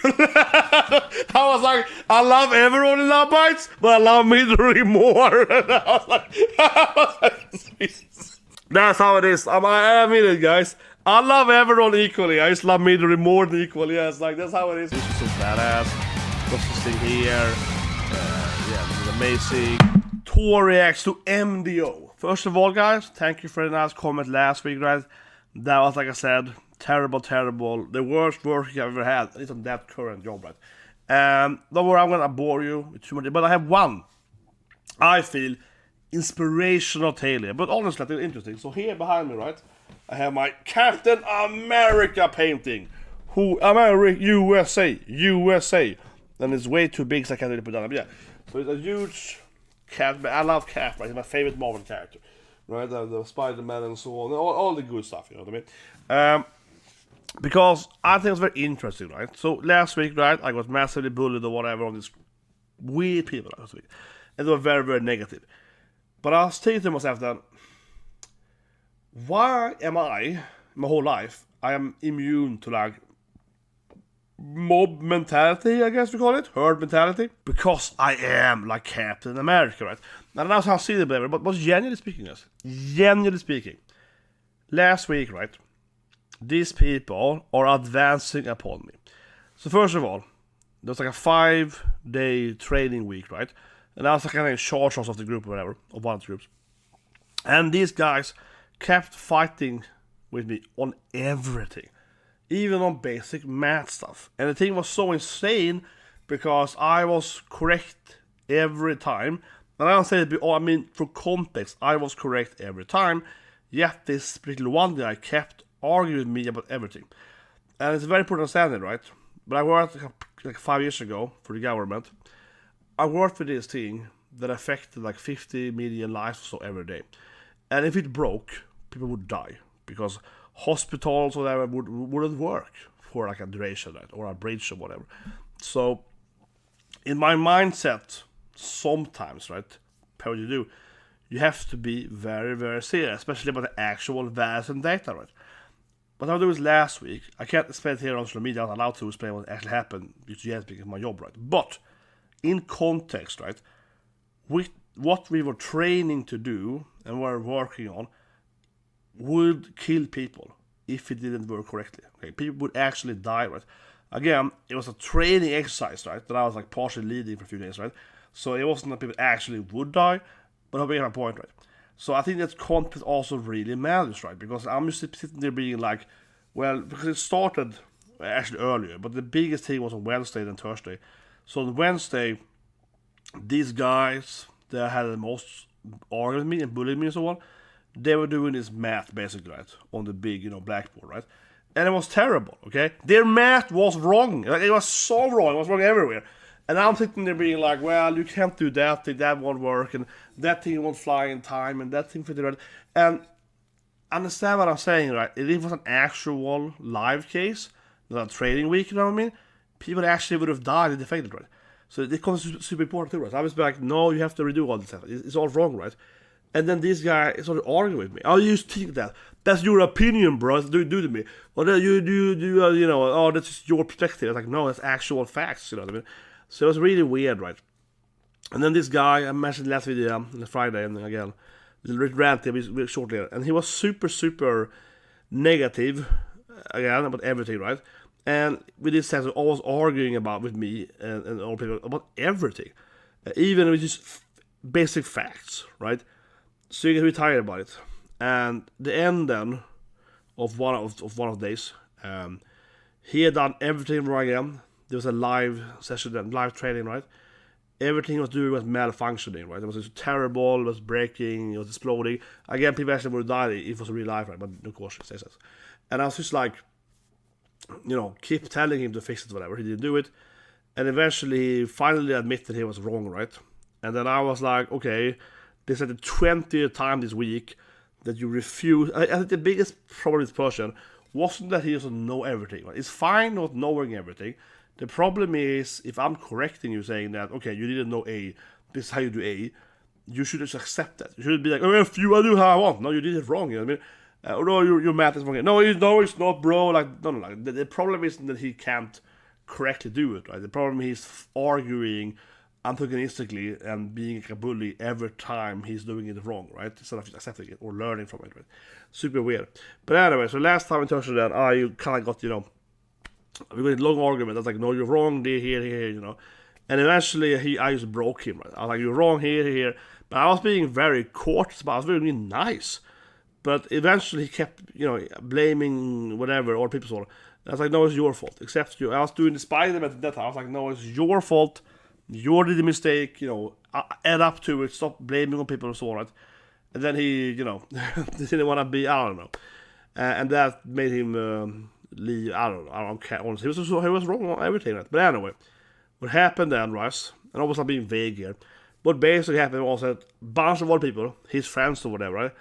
I was like, I love everyone in Lovebites, but I love Midori more. I was like, that's how it is. I mean it, guys. I love everyone equally. I just love Midori more than equally. Yeah, it's like, that's how it is. This is so badass. What's this thing here? Yeah, this is amazing. Thor reacts to M.D.O. First of all, guys, thank you for the nice comment last week, right? That was, like I said, terrible. The worst work I've ever had. At least on that current job, right? Don't worry, I'm gonna bore you with too much. But I have one, I feel, inspirational tale here. But honestly, it's interesting. So here behind me, right, I have my Captain America painting. USA. And it's way too big, so I can't really put it down. But yeah, so it's a huge Cap. I love Cap, right? He's my favorite Marvel character, right? The Spider-Man and so on, all the good stuff. You know what I mean? Because I think it's very interesting, right? So last week, right, I got massively bullied or whatever on these weird people last week, and they were very, very negative. But I was thinking to myself that, why am I, my whole life, I am immune to like mob mentality, I guess we call it, herd mentality, because I am like Captain America, right? And that's how I see it, but genuinely speaking, last week, right, these people are advancing upon me. So first of all, there was like a 5-day training week, right? And I was like kind of in charge of the group or whatever, of one of the groups. And these guys kept fighting with me on everything, even on basic math stuff. And the thing was so insane because I was correct every time. And I don't say it, I mean, for context, I was correct every time. Yet this little one guy kept arguing with me about everything. And it's very important to understand it, right? But I worked like 5 years ago for the government. I worked with this thing that affected like 50 million lives or so every day. And if it broke, people would die because hospitals or whatever wouldn't work for like a duration, right? Or a bridge or whatever. So in my mindset, sometimes, right, how you do, you have to be very, very serious, especially about the actual values and data, right? What I do is last week, I can't explain it here on social media, I'm not allowed to explain what actually happened, because it's my job, right? But in context, right, with what we were training to do and were working on would kill people if it didn't work correctly. Okay, people would actually die, right? Again, it was a training exercise, right, that I was like partially leading for a few days, right? So it wasn't that people actually would die, but I'll make my point, right? So I think that content also really matters, right? Because I'm just sitting there being like, well, because it started actually earlier, but the biggest thing was on Wednesday and Thursday. So on Wednesday, these guys that had the most argued with me and bullied me and so on, they were doing this math basically, right, on the big, blackboard, right? And it was terrible, okay? Their math was wrong. Like, it was so wrong. It was wrong everywhere. And I'm sitting there being like, well, you can't do that thing, that won't work, and that thing won't fly in time, and that thing for the right. And understand what I'm saying, right? If it was an actual live case, not a trading week, you know what I mean? People actually would have died if they failed, right? So it becomes super important too, right? So I was like, no, you have to redo all this stuff. It's all wrong, right? And then this guy started arguing with me. Oh, you think that? That's your opinion, bro. That's do to me. Or oh, that's just your perspective. It's like, no, that's actual facts, you know what I mean? So it was really weird, right? And then this guy, I mentioned last video on Friday, and again, ranted shortly, and he was super negative, again, about everything, right? And with this sense, always arguing with me and all people about everything, even with just basic facts, right? So you get retired about it. And the end then of one of the days, he had done everything wrong again. There was a live session, live training, right? Everything he was doing was malfunctioning, right? It was just terrible, it was breaking, it was exploding. Again, people actually would die if it was real life, right? But of course, it says that. And I was just like, keep telling him to fix it, whatever. He didn't do it. And eventually, he finally admitted he was wrong, right? And then I was like, okay, this is the 20th time this week that you refuse. I think the biggest problem with this person wasn't that he doesn't know everything, right? It's fine not knowing everything. The problem is, if I'm correcting you saying that, okay, you didn't know A, this is how you do A, you should just accept that. You shouldn't be like, oh, if you, I do how I want. No, you did it wrong, you know what I mean? No, your math is wrong. No, it's not, bro. Like, no. The problem isn't that he can't correctly do it, right? The problem is arguing antagonistically and being like a bully every time he's doing it wrong, right? Instead of accepting it or learning from it, right? Super weird. But anyway, so last time we touched on that, I kind of got, we got a long argument. I was like, no, you're wrong here, And eventually I just broke him, right? I was like, you're wrong here. But I was being very courteous, but I was very nice. But eventually he kept, blaming whatever, or people sort of. I was like, no, it's your fault. Except you. I was doing the Spider-Man at that time. I was like, no, it's your fault. You did the mistake, add up to it. Stop blaming on people and so on, right? And then he, didn't want to be, I don't know. And that made him leave. I don't care. Honestly, he was wrong on everything, right? But anyway, what happened then was, and I was not being vague here, what basically happened was that a bunch of other people, his friends or whatever, right,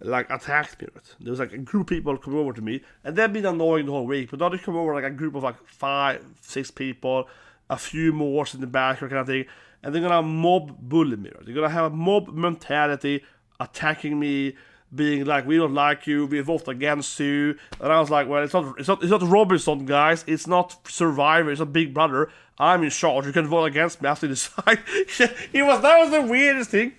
like attacked me, right? There was like a group of people come over to me, and they've been annoying the whole week, but now they come over like a group of like 5, 6 people, a few more in the back, kind of thing, and they're gonna mob bully me, right? They're gonna have a mob mentality, attacking me, being like, we don't like you, we vote against you. And I was like, well, it's not Robinson, guys, it's not Survivor, it's not Big Brother. I'm in charge, you can vote against me after you decide. That was the weirdest thing.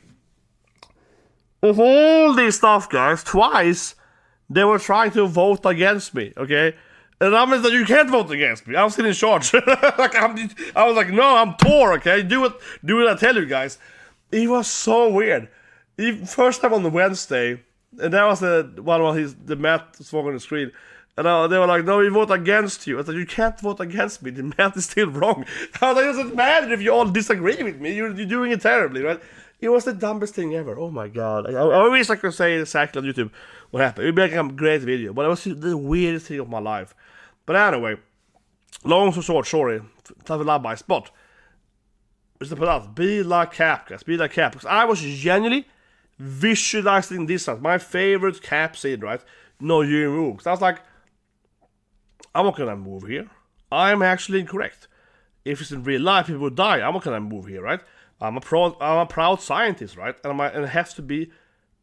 Of all this stuff, guys, twice they were trying to vote against me, okay? And I mean that you can't vote against me. I was still in charge. I was like, no, I'm Thor, okay? Do what I tell you guys. It was so weird. First time on the Wednesday, and that was the Matt swung on the screen. And they were like, no, we vote against you. I said, you can't vote against me. The math is still wrong. I was like, it doesn't matter if you all disagree with me. You're doing it terribly, right? It was the dumbest thing ever. Oh my god. I wish I could say exactly on YouTube what happened. It would be like a great video. But it was the weirdest thing of my life. But anyway, long story short, sorry. Tough Lovebites. But, just to put out, be like Cap, guys. Be like Cap. Because I was genuinely visualizing this as my favorite Cap scene, right? No, you move. Because I was like, I'm not gonna move here. I'm actually incorrect. If it's in real life, people would die. I'm not gonna move here, right? I'm a proud scientist, right? And I have to be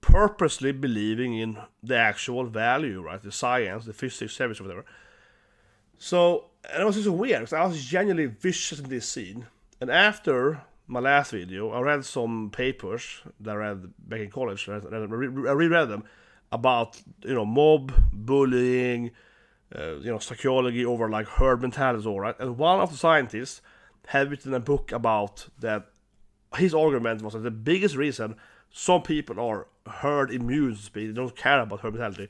purposely believing in the actual value, right? The science, the physics, service, or whatever. So, and it was just weird, because I was genuinely visualizing this scene. And after my last video, I read some papers that I read back in college, and I reread them about, mob bullying, psychology over like herd mentality, all right? And one of the scientists had written a book about that. His argument was that the biggest reason some people are herd immune, they don't care about herd mentality,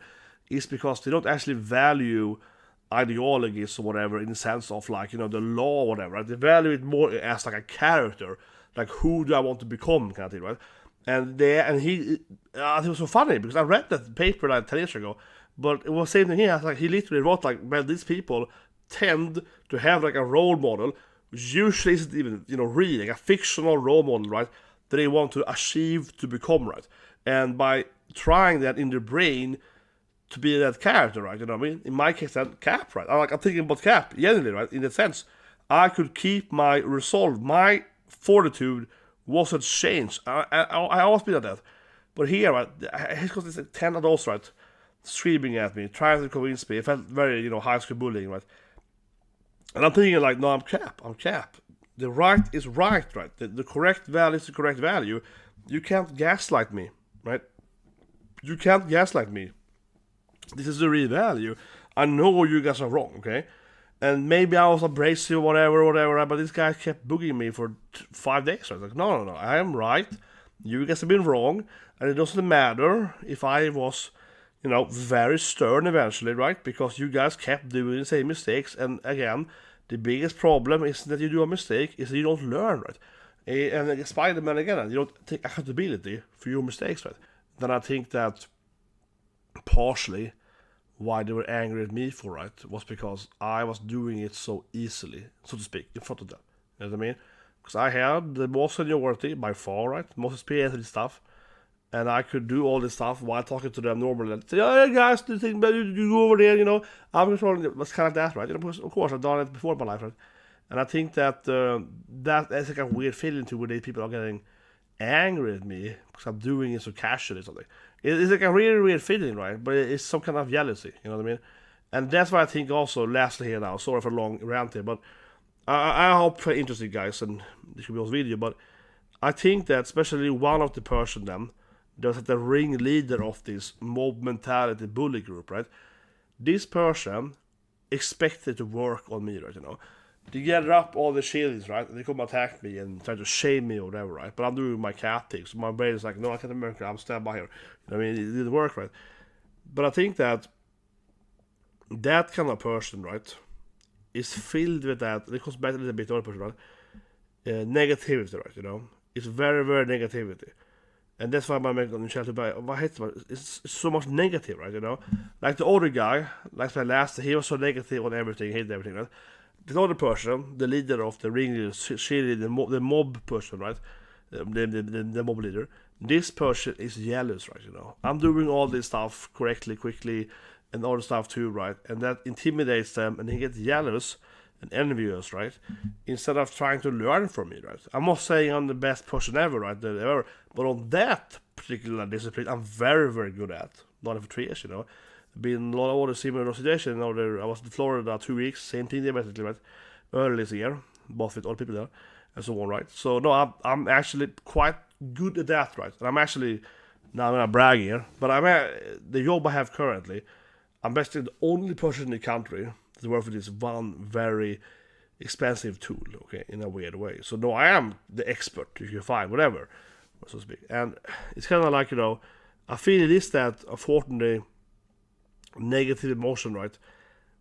is because they don't actually value ideologies or whatever in the sense of like, the law or whatever, right? They value it more as like a character, like who do I want to become kind of thing, right? And he it was so funny because I read that paper like 10 years ago, but it was the same thing here. Like, he literally wrote like, well, these people tend to have like a role model, which usually isn't even, real, like a fictional role model, right? That they want to achieve to become, right? And by trying that in their brain to be that character, right? You know what I mean? In my case, that Cap, right? I'm thinking about Cap, genuinely, right? In that sense, I could keep my resolve, my fortitude wasn't changed. I always been like that. But here, right, he's got this 10 adults, right, screaming at me, trying to convince me. It felt very, high school bullying, right? And I'm thinking like, no, I'm Cap. The right is right? The correct value is the correct value. You can't gaslight me, right? You can't gaslight me. This is the real value. I know you guys are wrong, okay? And maybe I was abrasive, whatever, but this guy kept bugging me for 5 days. So I was like, no, I am right. You guys have been wrong. And it doesn't matter if I was, very stern eventually, right? Because you guys kept doing the same mistakes. And again, the biggest problem is that you do a mistake, is that you don't learn, right? And like Spider-Man again, you don't take accountability for your mistakes, right? Then I think that partially why they were angry at me for, right, was because I was doing it so easily, so to speak, in front of them. You know what I mean? Because I had the most seniority by far, right? Most experience and stuff. And I could do all this stuff while talking to them normally. And say, oh, hey guys, do you think you go over there, I'm controlling it. It's kind of that, right? Of course, I've done it before in my life, right? And I think that that's like a weird feeling to where people are getting angry at me because I'm doing it so casually or something. It's like a really weird feeling, right? But it's some kind of jealousy, you know what I mean? And that's why I think also, lastly here now, sorry for a long rant here, but I hope it's interesting, guys, and this should be on video, but I think that especially one of the person then, there's like the ringleader of this mob mentality bully group, right? This person expected to work on me, right, you know? They gather up all the shillings, right? And they come attack me and try to shame me or whatever, right? But I'm doing my cat thing, so my brain is like, no, I can't America, I'm stand by here. You know what I mean? It didn't work, right? But I think that kind of person, right, is filled with that. It goes back a little bit to the other person, right? Negativity, right, you know? It's very, very negativity. And that's why my make on the channel, it's so much negative, right, you know? Like the older guy, like the last, he was so negative on everything, hated everything, right? The other person, the leader of the ring, the mob person, right? The mob leader. This person is jealous, right, you know? I'm doing all this stuff correctly, quickly, and all the stuff too, right? And that intimidates them, and he gets jealous and envious, right? Instead of trying to learn from me, right? I'm not saying I'm the best person ever, right? But on that particular discipline, I'm very, very good at. Not for 3 years, you know. Been a lot of other similar situations. I was in Florida 2 weeks, same thing there basically, right? Early this year, both with all people there, and so on, right? So no, I'm actually quite good at that, right? And I'm actually, now I'm gonna brag here, but the job I have currently, I'm basically the only person in the country that works with this one very expensive tool, okay, in a weird way. So no, I am the expert, if you find, whatever, so to speak. And it's kind of like, you know, I feel it is that, unfortunately, negative emotion, right,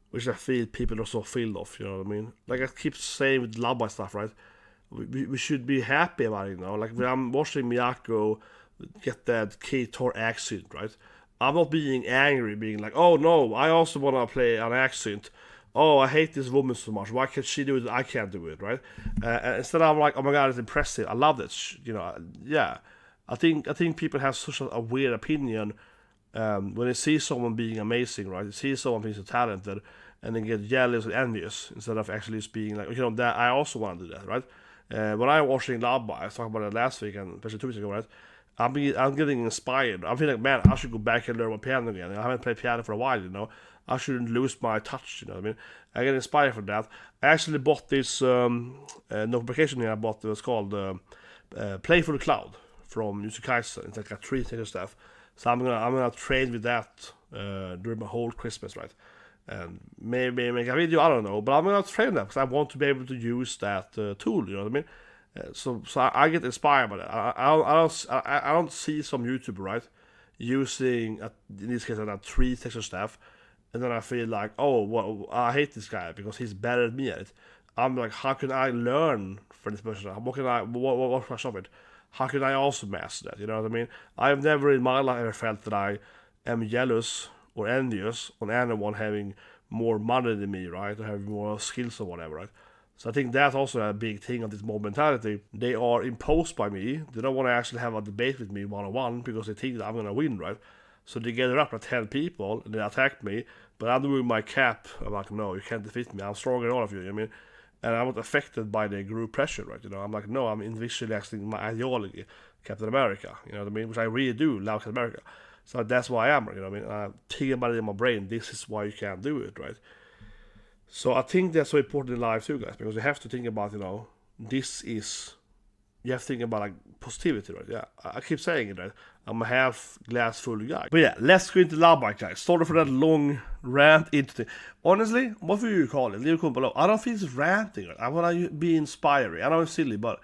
which I feel people are so filled of, you know what I mean? Like I keep saying with Lovebites stuff, right, we should be happy about it now. Like when I'm watching Miyako get that Thor AX-SYNTH, right, I'm not being angry, being like, oh no, I also want to play an AX-SYNTH. Oh, I hate this woman so much. Why can't she do it? I can't do it, right? Instead, I'm like, oh my god, it's impressive. I love this. You know, yeah. I think people have such a weird opinion when they see someone being amazing, right? They see someone being so talented, and they get jealous and envious instead of actually just being like, you know, that I also want to do that, right? When I'm watching Lovebites, I was talking about it last week and especially 2 weeks ago, right? I'm getting inspired. I'm feeling like, man, I should go back and learn my piano again. I haven't played piano for a while, you know. I shouldn't lose my touch, you know what I mean? I get inspired from that. I actually bought this notification here. I bought it was called Play for the Cloud from Yuzu Kaisen. It's like a 3-tier stuff. So I'm gonna train with that during my whole Christmas, right? And maybe make a video, I don't know. But I'm gonna train that because I want to be able to use that tool, you know what I mean? So I get inspired by that. I don't see some YouTuber, right, using in this case a 3-texture staff, and then I feel like, oh, well, I hate this guy because he's better than me at it. I'm like, how can I learn from this person? What can I stop it? How can I also master that? You know what I mean? I've never in my life ever felt that I am jealous or envious on anyone having more money than me, right, or having more skills or whatever, right? So I think that's also a big thing of this mob mentality. They are imposed by me. They don't want to actually have a debate with me one-on-one because they think that I'm going to win, right? So they gather up like 10 people and they attack me, but I'm doing my cap. I'm like, no, you can't defeat me. I'm stronger than all of you, you know what I mean? And I'm not affected by the group pressure, right? You know, I'm like, no, I'm individualizing my ideology, Captain America, you know what I mean? Which I really do love Captain America. So that's why I am, you know what I mean? I'm thinking about it in my brain. This is why you can't do it, right? So I think that's so important in life too, guys, because you have to think about, you know, you have to think about like positivity, right? Yeah, I keep saying it, right? I'm a half glass full guy. But yeah, let's go into Lovebites, guys. Sorry for that long rant into thing. Honestly, what would you call it? Leave a comment below. I don't feel it's ranting, right? I want to be inspiring. I know it's silly, but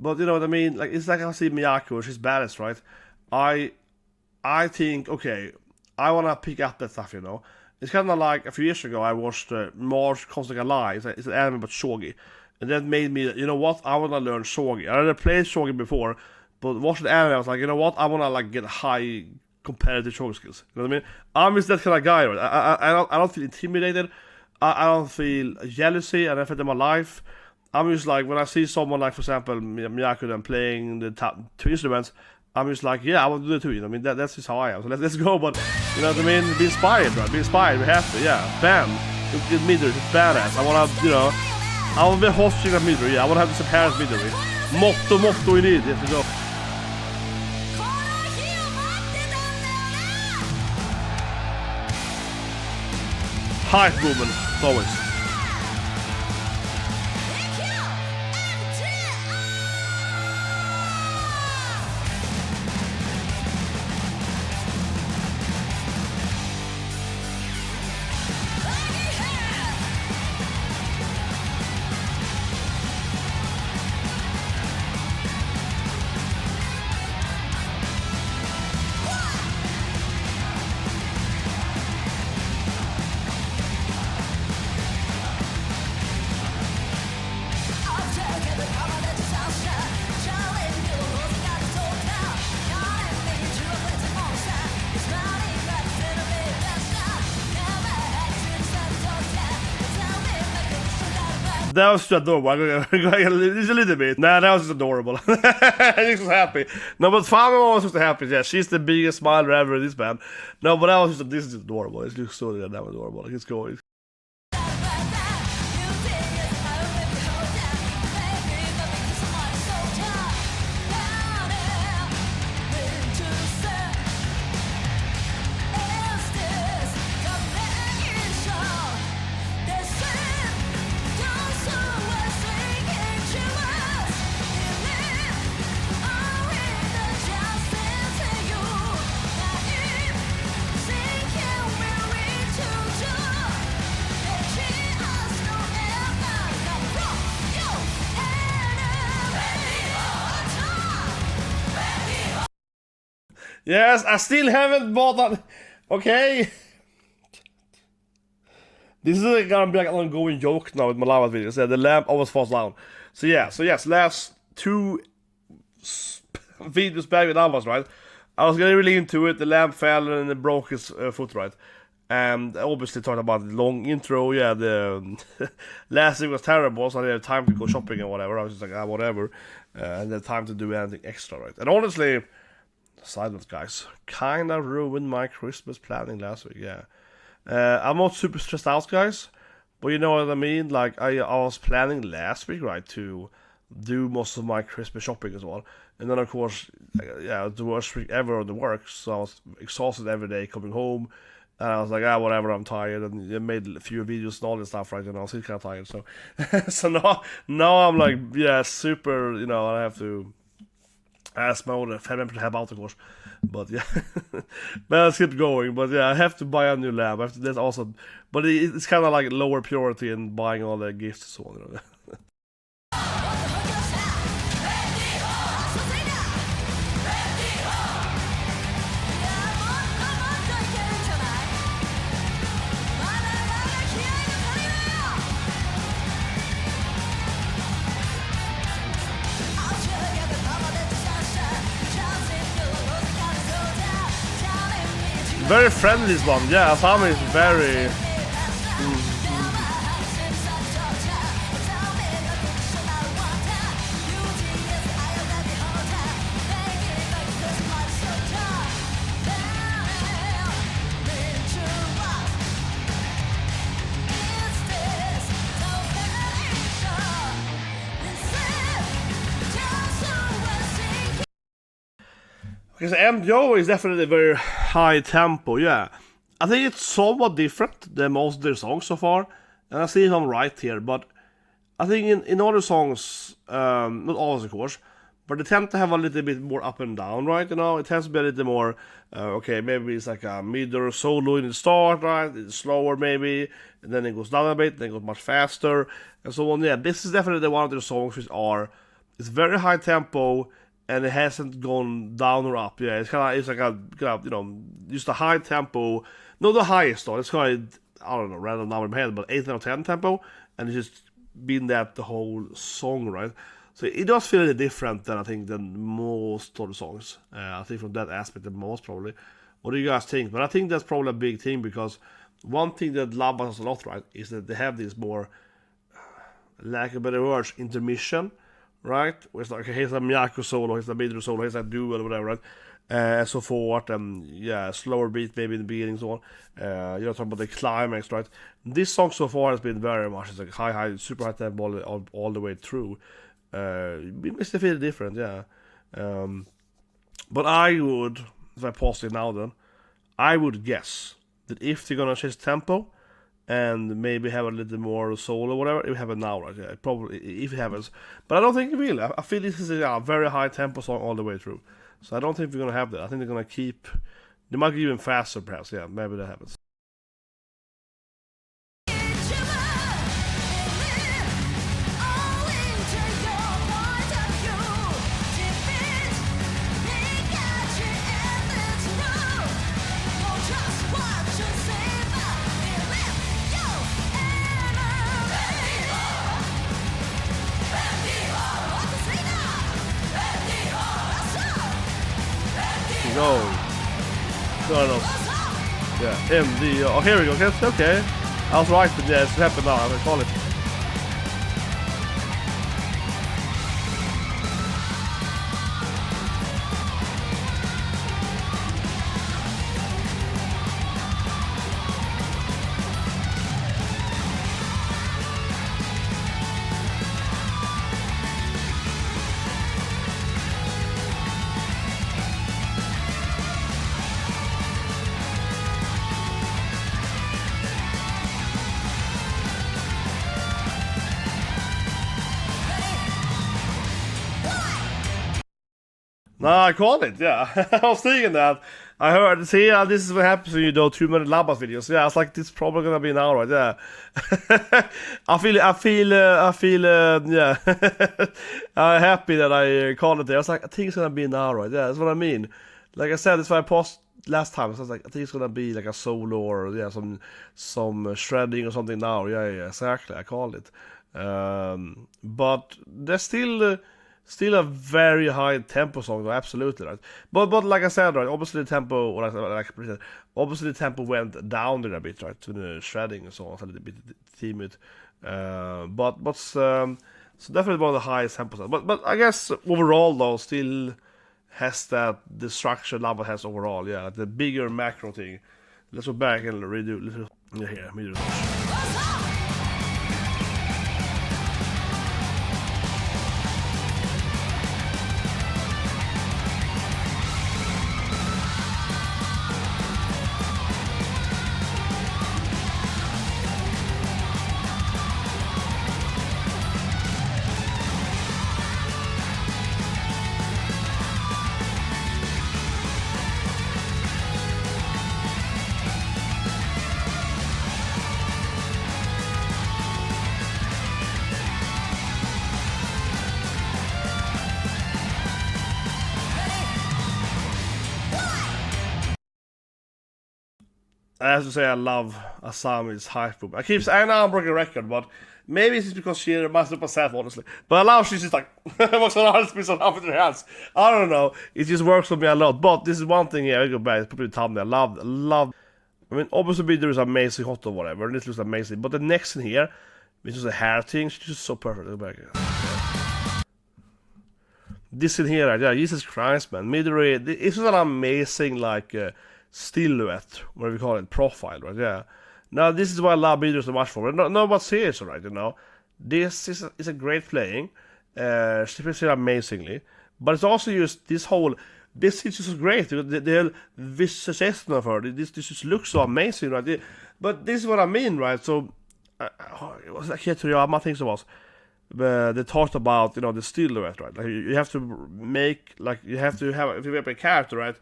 you know what I mean? Like, it's like I see Miyako, she's badass, right? I think, okay, I want to pick up that stuff, you know? It's kind of like a few years ago I watched Mars Comes Like a Lie. It's an anime about shogi. And that made me, you know what, I want to learn shogi. I already played shogi before, but watching the anime I was like, you know what, I want to like get high competitive shogi skills. You know what I mean? I'm just that kind of guy, right? I don't feel intimidated. I don't feel jealousy. I don't feel in my life. I'm just like, when I see someone like, for example, Miyako then playing the top 2 instruments, I'm just like, yeah, I want to do it too, you know what I mean? That's just how I am. So let's go, but, you know what I mean? Be inspired, right? Be inspired, we have to, yeah. Bam! Get Midori, it's badass. I want to, you know, I want to be hosting at Midori, yeah. I want to have this apparent Midori. Motto we need, yes, we go. Hype woman, always. that was just adorable. Just a little bit. Nah, that was just adorable. He's so happy. No, but Fami was just happy. Yeah, she's the biggest smiler ever in this band. No, but that was just, this is adorable. It looks so damn adorable. Like, it's going. Yes, I still haven't bought that. Okay. This is gonna be like an ongoing joke now with my live videos. Yeah, the lamp always falls down. So yes, last 2 videos back with Alvas, right? I was getting really into it. The lamp fell and it broke his foot, right? And I obviously talked about the long intro. Yeah, the last thing was terrible, so I didn't have time to go shopping and whatever. I was just like, whatever. And then time to do anything extra, right? And honestly, side note, guys, kinda ruined my Christmas planning last week. Yeah, I'm not super stressed out, guys, but you know what I mean. Like I was planning last week, right, to do most of my Christmas shopping as well, and then of course, yeah, the worst week ever on the work. So I was exhausted every day coming home, and I was like, whatever, I'm tired, and I made a few videos and all this stuff, right, and I was still kind of tired. So, so now I'm like, yeah, super. You know, I have to ask my own family member to help out, of course. But yeah, but let's keep going. But yeah, I have to buy a new lamp. That's awesome. But it's kind of like lower priority in buying all the gifts and so on. You know? Very friendly, this one. Yeah, Asami is very... Okay, so M.D.O is definitely very high tempo, yeah. I think it's somewhat different than most of their songs so far, and I see if I'm right here, but I think in other songs, not always of course, but they tend to have a little bit more up and down, right, you know, it tends to be a little more, okay, maybe it's like a mid or solo in the start, right, it's slower maybe, and then it goes down a bit, then it goes much faster, and so on. Yeah, this is definitely one of their songs which it's very high tempo, and it hasn't gone down or up. Yeah, it's like a you know, just a high tempo, not the highest though. It's kind of, I don't know, random number in my head, but 8 out of 10 tempo, and it's just been that the whole song, right? So it does feel a little different than I think than most of the songs. I think from that aspect, the most probably. What do you guys think? But I think that's probably a big thing, because one thing that Lovebites has a lot, right, is that they have this more, lack of better words, intermission. Right, where it's like, okay, here's a Miyako solo, here's a M.D.O solo, here's a DUEL, whatever, right? And so forth, and yeah, slower beat maybe in the beginning, so on. You're talking about the climax, right? This song so far has been very much, it's like high, super high tempo all the way through. It makes it feel different, yeah. But I would, if I pause it now then, I would guess that if they're gonna change tempo, and maybe have a little more soul or whatever, it will happen now, right? Yeah, probably, if it happens. But I don't think it will. I feel this is a very high tempo song all the way through. So I don't think we're going to have that. I think they're going to keep... They might get even faster, perhaps. Yeah, maybe that happens. Go. Yeah, M.D.O. Oh, here we go. Okay. I was right, but yeah, it's happened now. I'm gonna call it. No, I called it, yeah. I was thinking that. I heard, see, this is what happens when you do 2 minute Lovebites videos. Yeah, it's like, this is probably gonna be an hour, right? Yeah. I feel, yeah. I'm happy that I called it there. I was like, I think it's gonna be an hour, right? Yeah, that's what I mean. Like I said, that's why I paused last time. So I was like, I think it's gonna be like a solo or, yeah, some shredding or something now. Yeah, exactly. I called it. But there's still a very high tempo song, though, absolutely, right? But like I said, right, obviously the tempo, obviously the tempo went down there a bit, right, to the shredding and so on, a little bit timid. So definitely one of the highest tempos. But I guess overall, though, still has the structure Lava has overall, yeah, the bigger macro thing. Let's go back and redo little, yeah, here, Midori. I have to say I love Asami's hype group. I know I'm breaking a record, but maybe it's because she reminds me of myself, honestly. But I love she's just like, what's on her piece of with her hands? I don't know. It just works for me a lot. But this is one thing, yeah, I go back, probably the thumbnail. Love. I mean, obviously there is amazing hot or whatever. This looks amazing. But the next in here, which is a hair thing, she's just so perfect. Go back. This in here, yeah, Jesus Christ, man. Midori, this is an amazing, like, silhouette, what we call it, profile, right? Yeah. Now this is why I love Midori so much for. No, but seriously, right? You know, this is a great playing. She plays it amazingly, but it's also just this is just great. The visualization of her, this just looks so amazing, right? But this is what I mean, right? So, it was like Toriyama things it was. They talked about, you know, the silhouette, right? Like you have to make, like you have to have, if you have a character, right?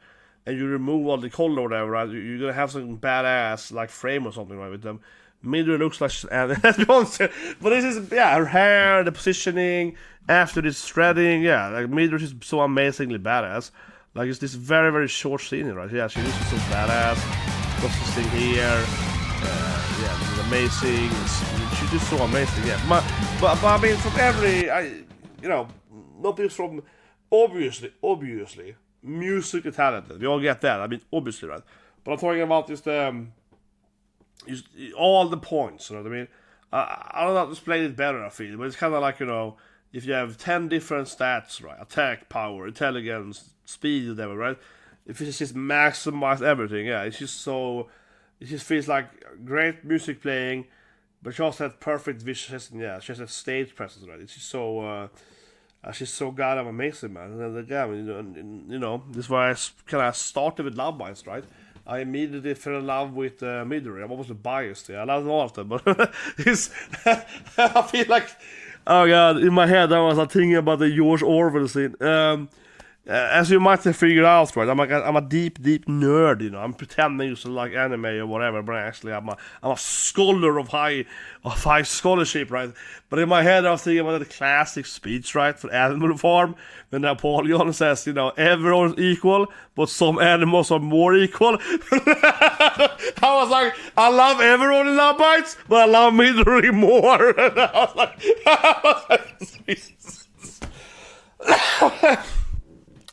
And you remove all the color or whatever, right? You're gonna have some badass like frame or something, right, with them. Midori looks like, but this is, yeah, her hair, the positioning, after this threading, yeah, like Midori is so amazingly badass. Like it's this very, very short scene, right? Yeah, she looks so badass. What's this thing here? Yeah, this is amazing. She's just so amazing, yeah. But I mean, from nothing from obviously. Musically talented, we all get that. I mean, obviously, right? But I'm talking about just all the points. You know what I mean? I don't know how to explain it better. I feel, but it's kind of like, you know, if you have 10 different stats, right? Attack, power, intelligence, speed, whatever, right? If it's just maximize everything, yeah, it's just so. It just feels like great music playing, but she also had perfect visualization. Yeah, she has a stage presence, right? It's just so. She's so goddamn amazing, man. And again, you know, this is why I kind of started with Lovebites, right? I immediately fell in love with Midori. I'm almost biased. Yeah, I love all of them, but I feel like, oh god, in my head I was thinking about the George Orwell scene. As you might have figured out, right? I'm a deep nerd, you know. I'm pretending to like anime or whatever, but actually I'm a scholar of high scholarship, right? But in my head I was thinking about the classic speech, right, for Animal Farm, when Napoleon says, you know, everyone's equal, but some animals are more equal. I was like, I love everyone in Lovebites, but I love Midori more. And I was like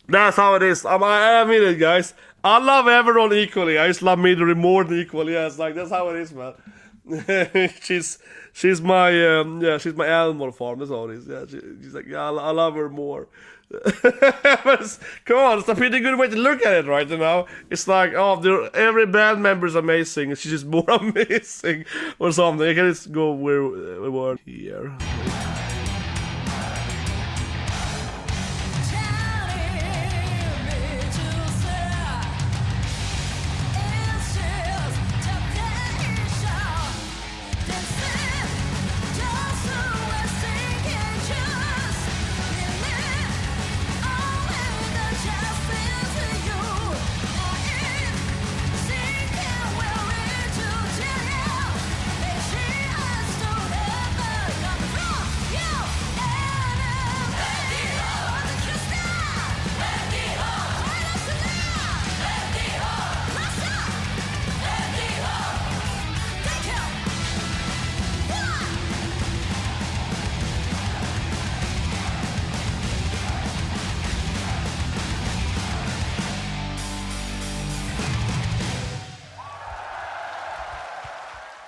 that's how it is. I mean it, guys. I love everyone equally. I just love Midori more than equally. Yeah, it's like, that's how it is, man. she's my she's my Animal Farm. That's all it is. Yeah, she's like, yeah, I love her more. Come on, it's a pretty good way to look at it, right? You know, it's like, oh, every band member is amazing. She's just more amazing, or something. I can just go where we were here.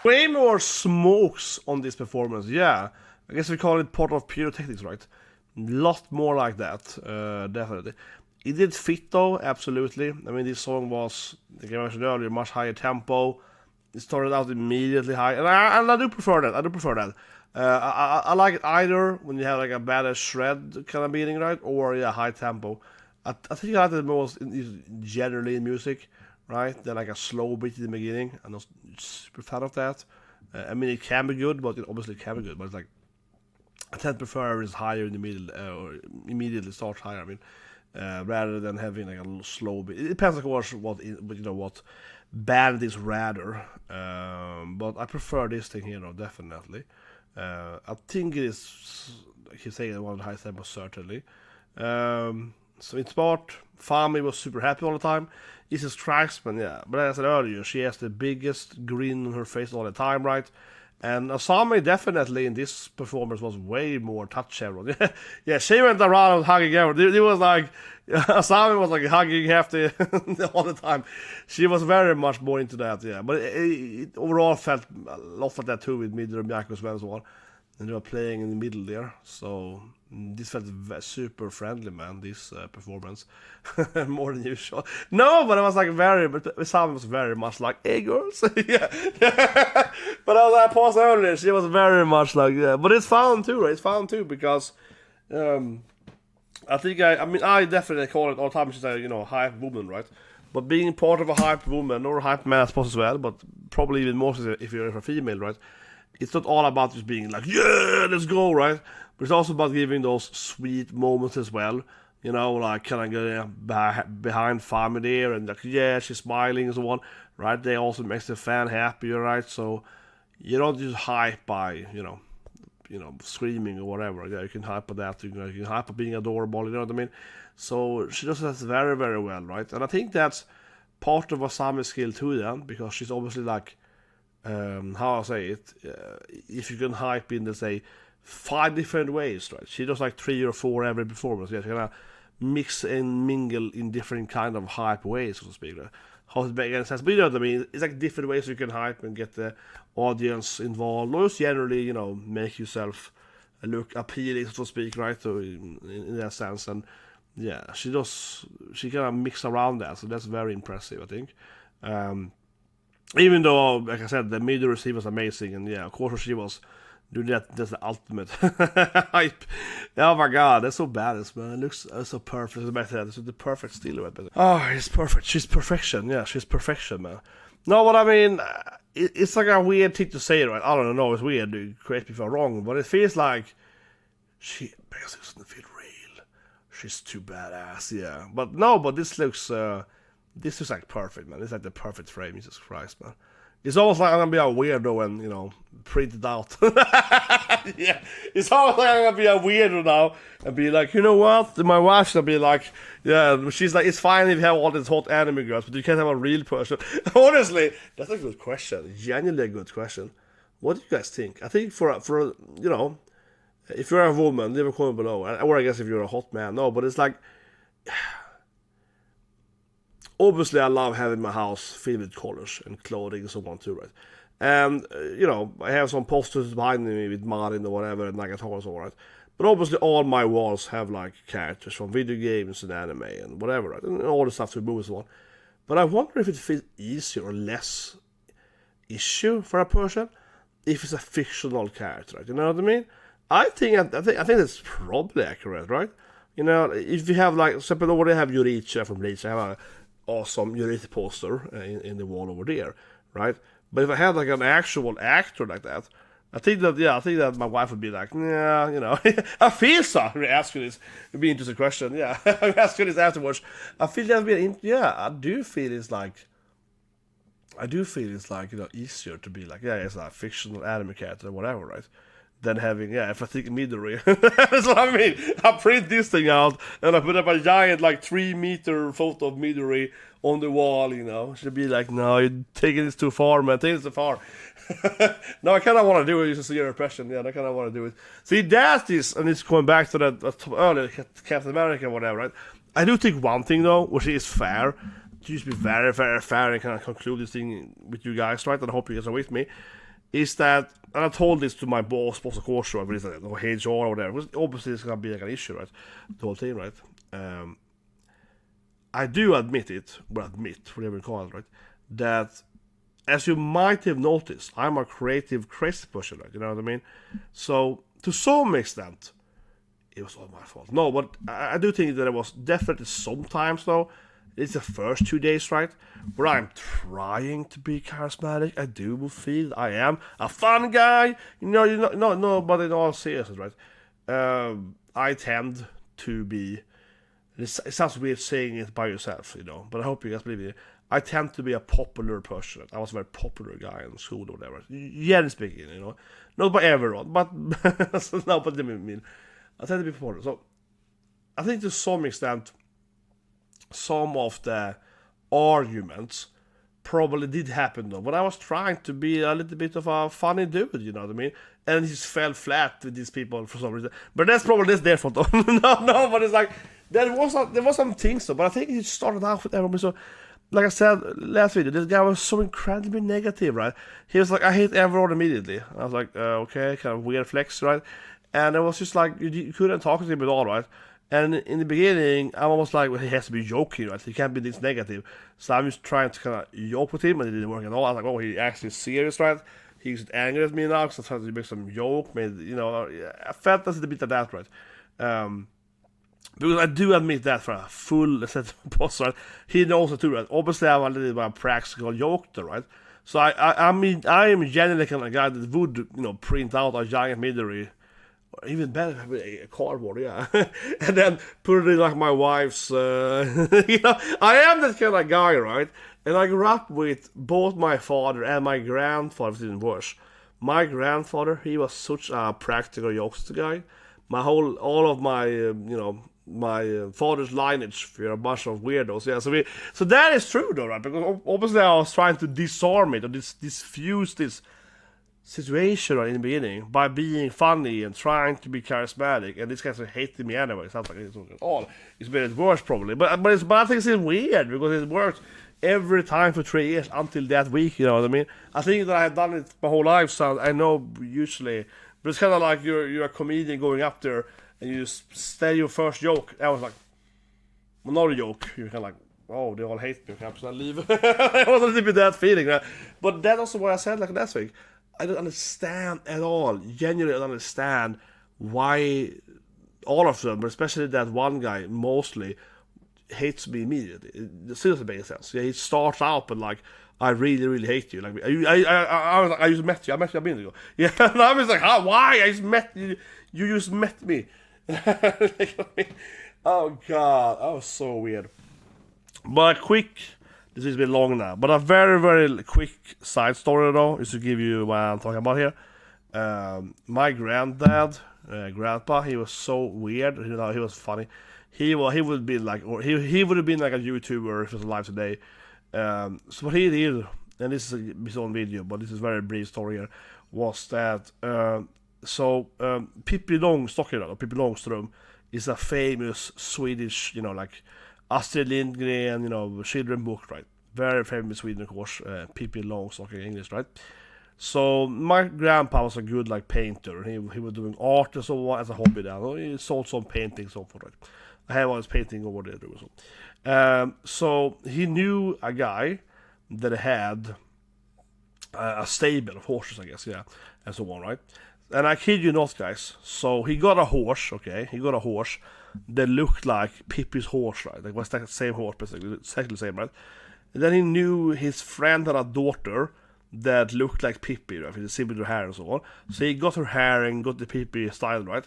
Way more smokes on this performance, yeah. I guess we call it part of pyrotechnics, right? Lot more like that, definitely. It did fit though, absolutely. I mean, this song was, like I mentioned earlier, much higher tempo. It started out immediately high, and I do prefer that. I like it either when you have like a badass shred kind of beating, right, or yeah, high tempo. I think I like it the most generally in music, right? Than like a slow beat in the beginning. I'm not super fan of that. I mean, it can be good, but it obviously can be good. But it's like I tend to prefer it's higher in the middle, or immediately starts higher. I mean, rather than having like a slow beat. It depends, of course, what band is rather. But I prefer this thing here, though, definitely. I think it is, like you say, one of the highest tempos, certainly. So in sport, Fami was super happy all the time. It's just Cracksman, yeah. But as I said earlier, she has the biggest grin on her face all the time, right? And Asami definitely in this performance was way more touchable. Yeah, she went around and hugging everyone. It was like, Asami was like hugging Hefty all the time. She was very much more into that, yeah. But it overall felt a lot like that too with Midori and Miyako as well. And they were playing in the middle there. So this felt super friendly, man, this performance. More than usual. No, but it was like but Asami was very much like, hey girls. Yeah. But as I paused earlier, she was very much like, yeah. But it's fun too, right? It's fun too because I think I definitely call it all the time, she's a, hype woman, right? But being part of a hype woman or a hype man, I suppose as well, but probably even more so if you're a female, right? It's not all about just being like, yeah, let's go, right? But it's also about giving those sweet moments as well. Like kind of go behind Fami there and like, yeah, she's smiling and so on, right? They also makes the fan happier, right? So you don't just hype by, screaming or whatever. Yeah, you can hype on that. You can hype on being adorable. You know what I mean? So she does that very, very well, right? And I think that's part of Asami's skill too, then, because she's obviously like, how I say it, if you can hype in, let's say, 5 different ways, right? She does like 3 or 4 every performance. Yeah, she kind of mix and mingle in different kind of hype ways, so to speak. Right? How it makes any sense, but you know what I mean? It's like different ways you can hype and get the audience involved, or just generally, make yourself look appealing, so to speak, right? So in that sense, and yeah, she kind of mix around that, so that's very impressive, I think. Even though, like I said, the Midori scene was amazing, and yeah, of course she was doing that's the ultimate hype. Oh my god, that's so badass, man. It looks so perfect. It's the perfect steal. Oh, it's perfect. She's perfection. Yeah, she's perfection, man. No, what I mean, it's like a weird thing to say, right? I don't know, it's weird. Correct me if I'm wrong, but it feels like she basically doesn't feel real. She's too badass, yeah. But no, but this looks like perfect, man. It's like the perfect frame, Jesus Christ, man. It's almost like I'm gonna be a weirdo and, print it out. Yeah, it's almost like I'm gonna be a weirdo now and be like, you know what? My wife's gonna be like, yeah, she's like, it's fine if you have all these hot anime girls, but you can't have a real person. Honestly, that's a good question. Genuinely a good question. What do you guys think? I think for if you're a woman, leave a comment below. Or I guess if you're a hot man, no, but it's like, obviously, I love having my house filled with colors and clothing and so on too, right? And, I have some posters behind me with Marin or whatever, and Nagato and so on, right? But obviously, all my walls have, like, characters from video games and anime and whatever, right? And all the stuff to movies and so on. But I wonder if it feels easier or less issue for a person if it's a fictional character, right? You know what I mean? I think that's probably accurate, right? If you have, like, example, already have Yuricha from Bleach, I have a awesome Yurita poster in the wall over there, right? But if I had like an actual actor like that, I think that my wife would be like, yeah, I feel so. I'm ask you this, it'd be an interesting question. Yeah, I'll ask you this afterwards. I feel that I do feel it's like, easier to be like, yeah, it's a fictional anime character or whatever, right? Than having, if I think Midori. That's what I mean. I print this thing out and I put up a giant, like, 3-meter photo of Midori on the wall, She'd be like, no, you're taking this too far, man. Taking this too far. No, I kind of want to do it. You see your impression. Yeah, I kind of want to do it. See, that's this, and it's going back to that earlier Captain America or whatever, right? I do think one thing, though, which is fair, to just be very, very fair and kind of conclude this thing with you guys, right? And I hope you guys are with me. is that, and I told this to my boss of course, or HR or whatever, because obviously it's gonna be like an issue, right? The whole thing, right? I do admit it, whatever you call it, right? That, as you might have noticed, I'm a creative, crazy person, right? You know what I mean? So, to some extent, it was all my fault. No, but I do think that it was definitely sometimes, though, it's the first 2 days, right? Where I'm trying to be charismatic. I do feel I am a fun guy. No, but in all seriousness, right? I tend to be... It sounds weird saying it by yourself, but I hope you guys believe it. I tend to be a popular person. I was a very popular guy in school or whatever. Generally speaking, Not by everyone, but... no, but I mean... I tend to be popular. So, I think to some extent, some of the arguments probably did happen, though. When I was trying to be a little bit of a funny dude, you know what I mean? And he just fell flat with these people for some reason. But that's probably their fault, though. no, but it's like... There was some things, though, but I think it started out with everyone. So, like I said last video, this guy was so incredibly negative, right? He was like, I hate everyone immediately. And I was like, okay, kind of weird flex, right? And it was just like, you couldn't talk to him at all, right? And in the beginning, I'm almost like, well, he has to be joking, right? He can't be this negative. So I'm just trying to kind of joke with him, and it didn't work at all. I was like, oh, he actually serious, right? He's angry at me now, because I tried to make some joke. Maybe, I felt that's a bit of that, right? Because I do admit that for a full set boss, right? He knows it too, right? Obviously, I'm a little bit of a practical joker, right? So I mean, I am generally kind of a guy that would, print out a giant Midori, or even better, a cardboard, yeah, and then put it in like my wife's. I am that kind of guy, right? And I grew up with both my father and my grandfather, which is even worse. My grandfather, he was such a practical jokester guy. All of my, my father's lineage, we're a bunch of weirdos, yeah. So that is true, though, right? Because obviously I was trying to disarm it or diffuse this situation right in the beginning by being funny and trying to be charismatic, and this guy hated me anyway. It sounds like it's not at all. It's been at worse probably, but I think it's weird because it worked every time for 3 years until that week. You know what I mean? I think that I've done it my whole life, so I know usually. But it's kind of like you're a comedian going up there and you just say your first joke. I was like, well, not a joke. You're kind of like, oh, they all hate me. Perhaps I leave. It was a little bit that feeling, right? But that's also what I said like last week. I don't understand at all. Genuinely don't understand why all of them, but especially that one guy, mostly hates me immediately. It seriously makes sense. Yeah, he starts out but like, I really, really hate you. Like, I just met you. I met you a minute ago. Yeah, and I was like, why? I just met you. You just met me. Oh God, that was so weird. But a quick, this has been long now, but a very, very quick side story though, is to give you what I'm talking about here. My granddad, grandpa, he was so weird. He was funny. He would be like, or he would have been like a YouTuber if he was alive today. So what he did, and this is his own video, but this is a very brief story here, was that Pippi Långstocking, or Pippi Långström, is a famous Swedish, like Astrid Lindgren, children book, right? Very famous Sweden, of course. Pippi Långstocking in English, right? So my grandpa was a good painter. He was doing art and so on as a hobby. Then he sold some paintings, so forth. Right? I have his painting over there too. So he knew a guy that had a stable of horses, I guess, yeah, and so on, right? And I kid you not, guys. So he got a horse, okay? He got a horse that looked like Pippi's horse, right? Like it was the same horse, basically, exactly the same, right? And then he knew his friend had a daughter that looked like Pippi, right? With similar hair and so on. So he got her hair and got the Pippi style, right?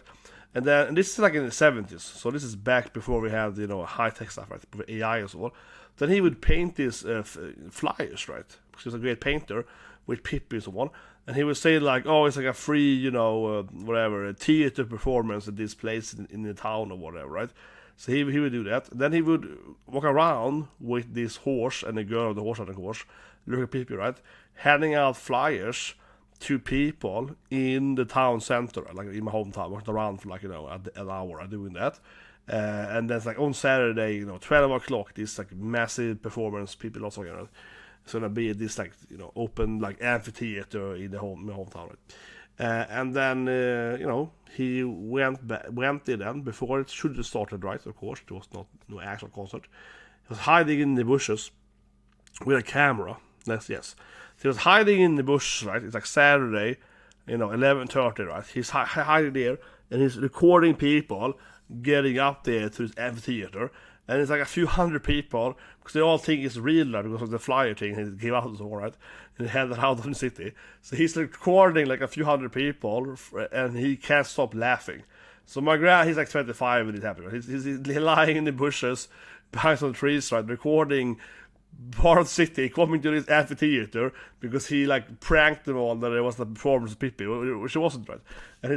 And this is like in the 70s, so this is back before we had, high-tech stuff, right, with AI and so on. Then he would paint these flyers, right, because he was a great painter, with Pippi and so on. And he would say like, oh, it's like a free, whatever, a theater performance at this place in the town or whatever, right? So he would do that. Then he would walk around with this horse and the girl on the horse, of course, look at Pippi, right, handing out flyers to people in the town center, like in my hometown, walked around for an hour doing that. And then it's like on Saturday, 12 o'clock, this like massive performance, people also, It's gonna be this like open like amphitheater in my hometown. And then he went in then before it should have started, right? Of course, there was no actual concert. He was hiding in the bushes with a camera. Yes. So he was hiding in the bushes, right? It's like Saturday, 11:30, right? He's hiding there, and he's recording people getting up there to this amphitheater, and it's like a few hundred people, because they all think it's real now because of the flyer thing he gave out and so on, right? And he had that out in the city. So he's recording like a few hundred people, and he can't stop laughing. So he's like 25 when it happened. He's lying in the bushes behind some trees, right? Recording part of the city coming to this amphitheater because he like pranked them all that it was the performance of people, which it wasn't, right? And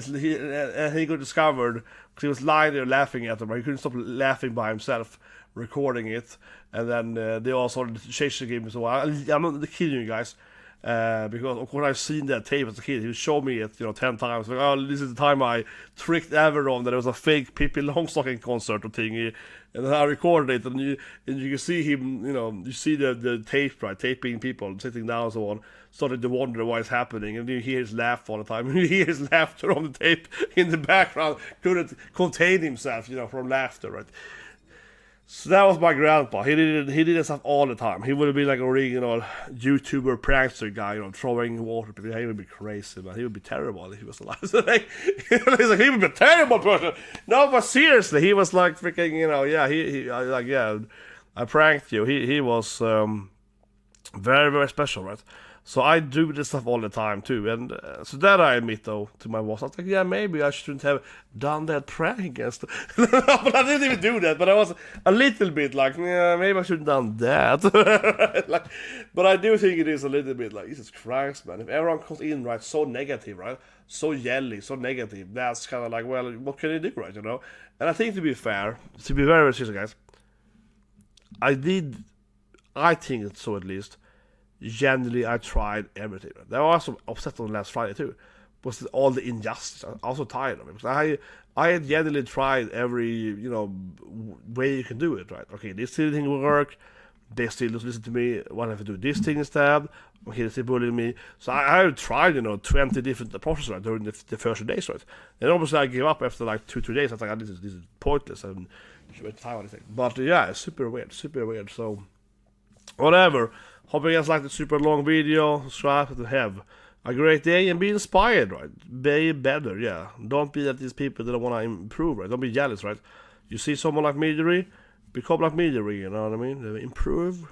he got discovered because he was lying there laughing at them, right? He couldn't stop laughing by himself, recording it, and then they all started chasing him. So I'm not kidding you guys, because of course I've seen that tape as a kid. He showed me it 10 times, like, oh, this is the time I tricked everyone that it was a fake Pippi Longstocking concert or thingy, and then I recorded it, and you can see him, you see the tape, right, taping people sitting down and so on, started to wonder what's happening, and you hear his laugh all the time, and you hear his laughter on the tape in the background, couldn't contain himself, from laughter, right? So that was my grandpa. He did that stuff all the time. He would have been like a original YouTuber prankster guy, throwing water. He would be crazy, man. He would be terrible if he was alive. So he would be a terrible person. No, but seriously, he was like freaking, I pranked you. He was very, very special, right? So I do this stuff all the time too, and so that I admit though to my boss. I was like, yeah, maybe I shouldn't have done that prank against. But I didn't even do that. But I was a little bit like, yeah, maybe I shouldn't have done that. But I do think it is a little bit like, Jesus Christ, man. If everyone comes in right, so negative, right, so yelly, so negative, that's kind of like, well, what can you do, right? And I think to be fair, to be very, very serious, guys, I think so at least. Generally, I tried everything. There was some upset on last Friday too. Was all the injustice. I was also tired of it. Because I had generally tried every way you can do it. Right? Okay, this thing will work. They still don't listen to me. Why don't I do this thing instead? Okay, they still bullying me. So I tried 20 different approaches right during the first days, right? And obviously I gave up after like 2-3 days. I was like, this is pointless and should waste time on anything. But yeah, it's super weird. So whatever. Hope you guys liked the super long video. Subscribe to have a great day and be inspired, right? Be better, yeah. Don't be like these people that don't want to improve, right? Don't be jealous, right? You see someone like Midori, become like Midori, you know what I mean? Improve.